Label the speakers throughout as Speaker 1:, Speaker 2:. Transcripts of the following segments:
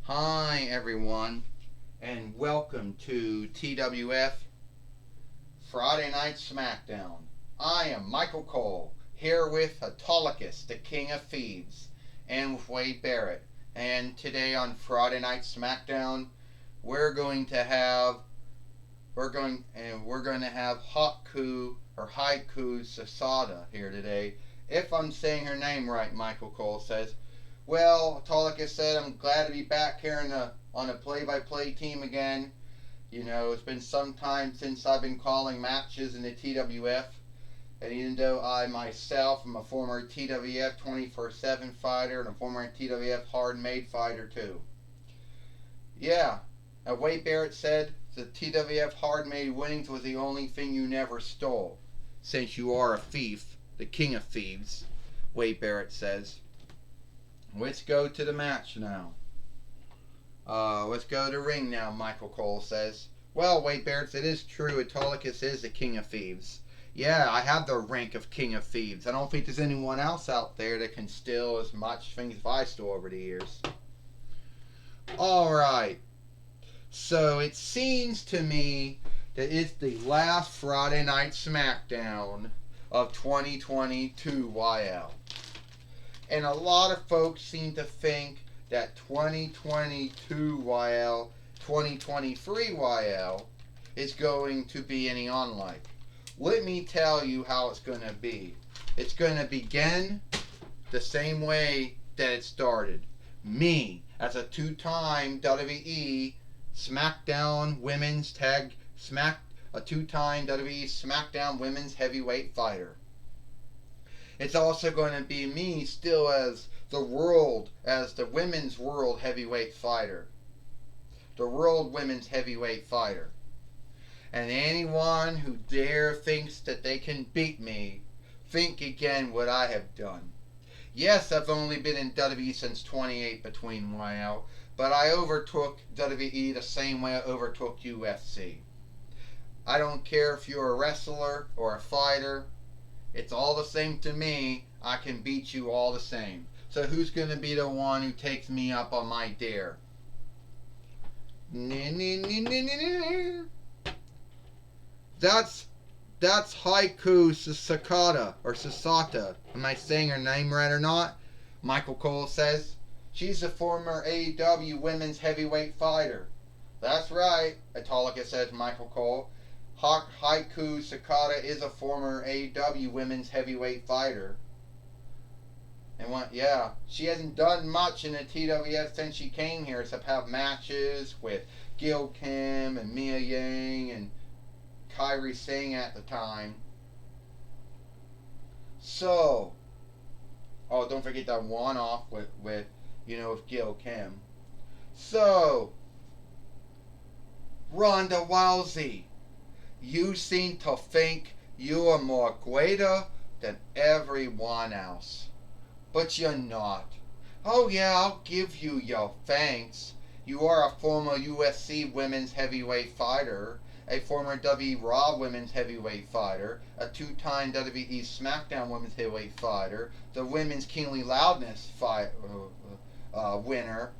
Speaker 1: Hi everyone, and welcome to TWF Friday Night Smackdown. I am Michael Cole, here with Autolycus, the King of Thieves, and with Wade Barrett. And today on Friday Night Smackdown, we're going to have Haiku Sasada here today. If I'm saying her name right, Michael Cole says. Well, Autolycus said, I'm glad to be back here on a play-by-play team again. You know, it's been some time since I've been calling matches in the TWF. And even though I myself am a former TWF 24/7 fighter and a former TWF hard-made fighter too. Yeah, Wade Barrett said the TWF hard-made winnings was the only thing you never stole. Since you are a thief, the king of thieves, Wade Barrett says. Let's go to the match now. Let's go to the ring now, Michael Cole says. Well, Wade Barrett, it is true. Autolycus is the king of thieves. Yeah, I have the rank of king of thieves. I don't think there's anyone else out there that can steal as much things as I stole over the years. Alright. So it seems to me that it's the last Friday Night Smackdown of 2022 YL. And a lot of folks seem to think that 2022 YL, 2023 YL is going to be any unlike. Let me tell you how it's going to be. It's going to begin the same way that it started. Me, as a two-time WWE SmackDown Women's a two-time WWE SmackDown Women's Heavyweight Fighter. It's also going to be me still as the Women's World Heavyweight Fighter. The World Women's Heavyweight Fighter. And anyone who dare thinks that they can beat me, think again what I have done. Yes, I've only been in WWE since 28 between YL, but I overtook WWE the same way I overtook UFC. I don't care if you're a wrestler or a fighter. It's all the same to me. I can beat you all the same. So who's going to be the one who takes me up on my dare? That's Haiku Sakata or Sasata. Am I saying her name right or not? Michael Cole says. She's a former AEW Women's Heavyweight Fighter. That's right, Autolycus says Michael Cole. Haiku Sakata is a former AEW Women's Heavyweight Fighter. And she hasn't done much in the TWF since she came here, except have matches with Gil Kim and Mia Ying and Kairi Singh at the time. So, don't forget that one-off with Gil Kim. So, Ronda Rousey. You seem to think you are more greater than everyone else. But you're not. Oh yeah, I'll give you your thanks. You are a former UFC Women's Heavyweight Fighter, a former WWE Raw Women's Heavyweight Fighter, a two-time WWE SmackDown Women's Heavyweight Fighter, the Women's Kingly Loudness winner.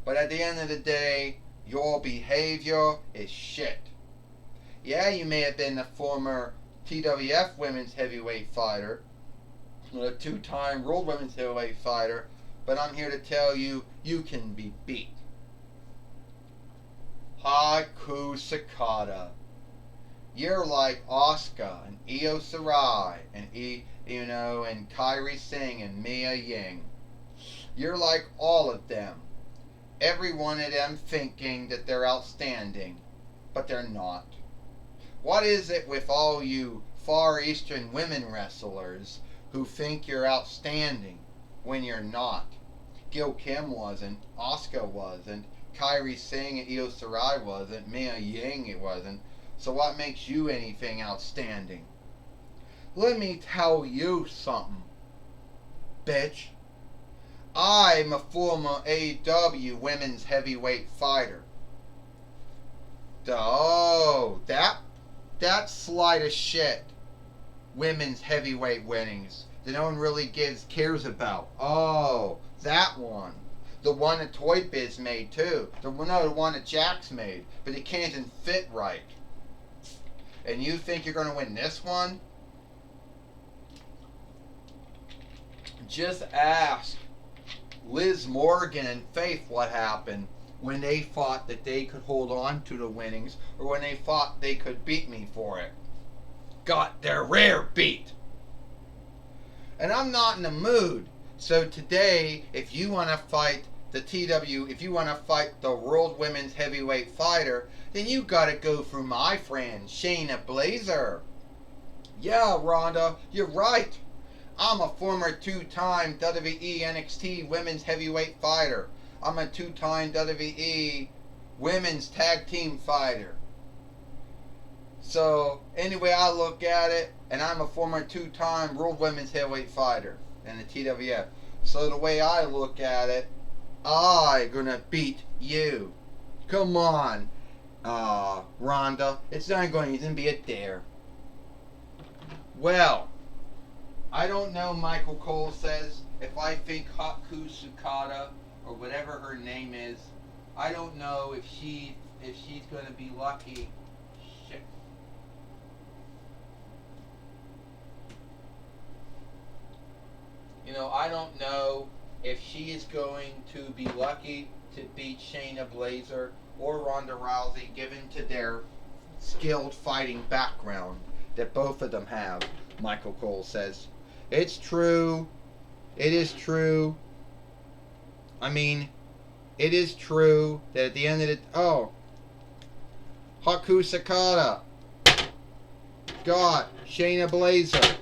Speaker 1: But at the end of the day, your behavior is shit. Yeah, you may have been a former TWF Women's Heavyweight Fighter, a two-time World Women's Heavyweight Fighter, but I'm here to tell you, you can be beat. Haiku Sakata. You're like Asuka and Io Shirai and Kairi Singh and Mia Ying. You're like all of them. Every one of them thinking that they're outstanding, but they're not. What is it with all you Far Eastern women wrestlers who think you're outstanding when you're not? Gil Kim wasn't, Asuka wasn't, Kairi Singh and Io Shirai wasn't, Mia Ying it wasn't. So what makes you anything outstanding? Let me tell you something, bitch. I'm a former AEW Women's Heavyweight Fighter. Oh, that slide of shit. Women's heavyweight winnings that no one really cares about. Oh, that one. The one that Toy Biz made too. The one that Jax made. But it can't even fit right. And you think you're going to win this one? Just ask Liz Morgan and Faith what happened when they thought that they could hold on to the winnings, or when they thought they could beat me for it. Got their rear beat. And I'm not in the mood. So today, if you want to fight the if you want to fight the World Women's Heavyweight Fighter, then you got to go through my friend, Shayna Baszler. Yeah, Rhonda, you're right. I'm a former two-time WWE NXT Women's Heavyweight Fighter. I'm a two-time WWE Women's Tag Team Fighter. So, anyway I look at it, and I'm a former two-time World Women's Heavyweight Fighter in the TWF. So the way I look at it, I'm gonna beat you. Come on, Rhonda. It's not going to even be a dare. Well, I don't know, Michael Cole says, if I think Haku Sukada, or whatever her name is, I don't know if she's going to be lucky. Shit. You know, I don't know if she is going to be lucky to beat Shayna Baszler or Ronda Rousey, given to their skilled fighting background that both of them have, Michael Cole says. It's true. It is true. I mean, it is true that at the end of the... Oh. Haku Sakata. God. Shayna Baszler.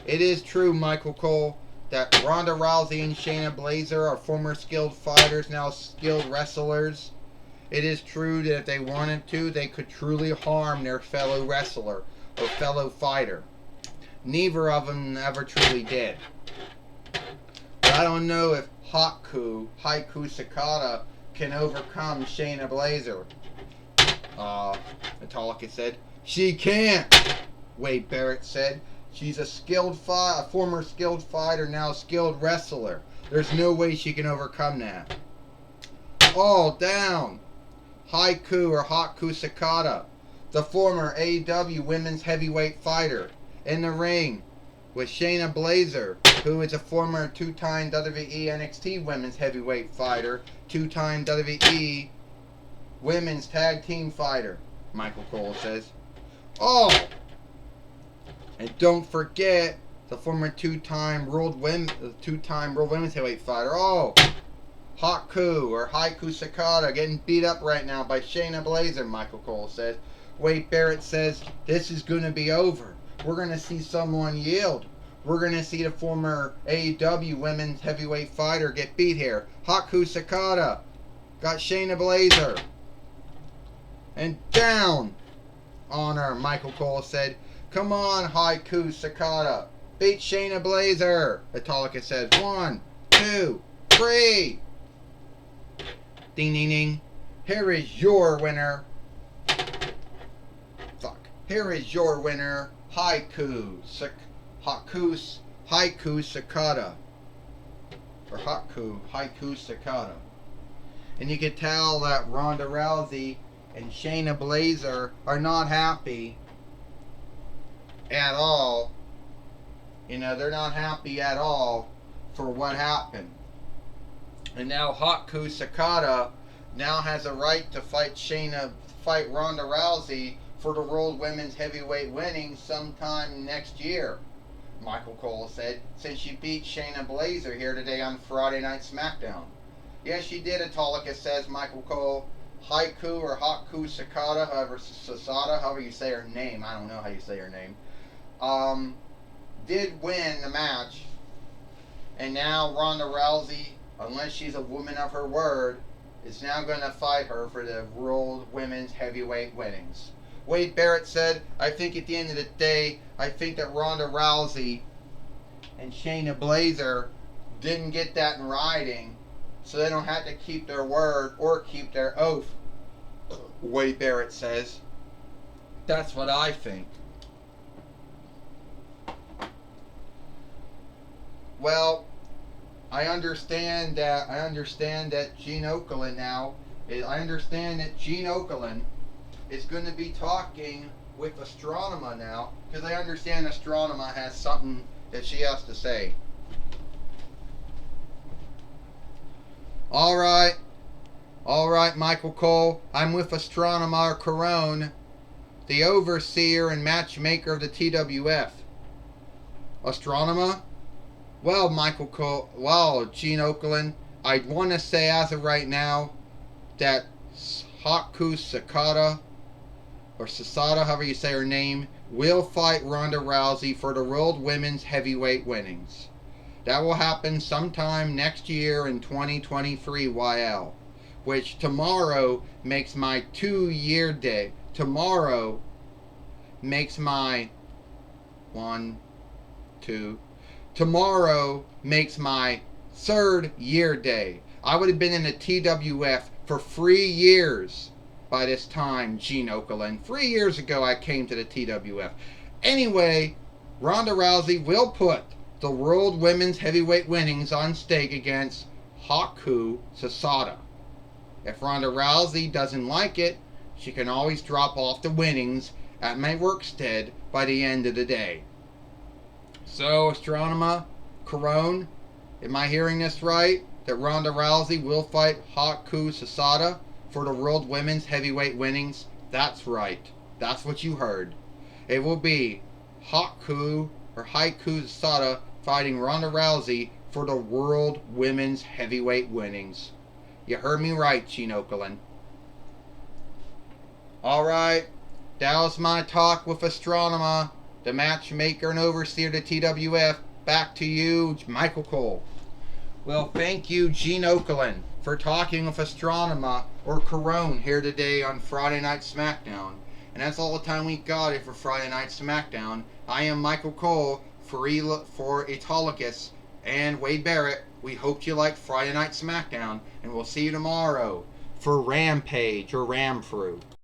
Speaker 1: It is true, Michael Cole, that Ronda Rousey and Shayna Baszler are former skilled fighters, now skilled wrestlers. It is true that if they wanted to, they could truly harm their fellow wrestler or fellow fighter. Neither of them ever truly did. But I don't know if Haku Sakata can overcome Shayna Baszler. Metallica said. She can't, Wade Barrett said. She's a former skilled fighter, now skilled wrestler. There's no way she can overcome that. All down. Haku Sakata, the former AEW Women's Heavyweight Fighter, in the ring with Shayna Baszler, who is a former two-time WWE NXT Women's Heavyweight Fighter, two-time WWE Women's Tag Team Fighter, Michael Cole says. Oh! And don't forget the former two-time World Women's Heavyweight Fighter. Oh! Haku Sakata getting beat up right now by Shayna Baszler, Michael Cole says. Wade Barrett says this is going to be over. We're going to see someone yield. We're going to see the former AEW Women's Heavyweight Fighter get beat here. Haku Sakata got Shayna Baszler. And down on her, Michael Cole said. Come on, Haku Sakata. Beat Shayna Baszler, Metallica says. 1, 2, 3. Ding, ding, ding. Here is your winner. Fuck. Here is your winner, Haku Sakata. Or Haku Sakata. And you can tell that Ronda Rousey and Shayna Baszler are not happy at all. You know, they're not happy at all for what happened. And now Haku Sakata now has a right to fight Ronda Rousey for the World Women's Heavyweight winning sometime next year, Michael Cole said, since she beat Shayna Baszler here today on Friday Night Smackdown. Yes, she did, Metallica says, Michael Cole. Haku Sakata, however you say her name, I don't know how you say her name, did win the match. And now Ronda Rousey, unless she's a woman of her word, is now going to fight her for the World Women's Heavyweight winnings. Wade Barrett said, I think at the end of the day, I think that Ronda Rousey and Shayna Baszler didn't get that in writing, so they don't have to keep their word or keep their oath, Wade Barrett says. That's what I think. Well, I understand that Gene Okerlund now. I understand that Gene Okerlund is going to be talking with Astronomer now, because I understand Astronomer has something that she has to say. All right, Michael Cole. I'm with Astronomer Carone, the overseer and matchmaker of the TWF. Astronomer? Well, Michael Cole, well, Gene Okerlund, I'd want to say as of right now that Haku Sakata, or Sasada, however you say her name, will fight Ronda Rousey for the World Women's Heavyweight winnings. That will happen sometime next year in 2023 YL, which tomorrow makes my 2-year day. Tomorrow makes my tomorrow makes my 3rd year day. I would have been in the TWF for 3 years by this time, Gene Okerlund. 3 years ago I came to the TWF. Anyway, Ronda Rousey will put the World Women's Heavyweight winnings on stake against Haku Sasada. If Ronda Rousey doesn't like it, she can always drop off the winnings at my workstead by the end of the day. So, Astronomer Carone, am I hearing this right? That Ronda Rousey will fight Haku Sasada for the World Women's Heavyweight winnings? That's right. That's what you heard. It will be Haku Sasada fighting Ronda Rousey for the World Women's Heavyweight winnings. You heard me right, Gene Okerlund. Alright, that was my talk with Astronomer, the matchmaker and overseer of the TWF. Back to you, Michael Cole. Well, thank you, Gene Okerlund, for talking with Astronomer or Carone here today on Friday Night Smackdown. And that's all the time we got here for Friday Night Smackdown. I am Michael Cole for Autolycus and Wade Barrett. We hope you liked Friday Night Smackdown, and we'll see you tomorrow for Rampage or Ram Through.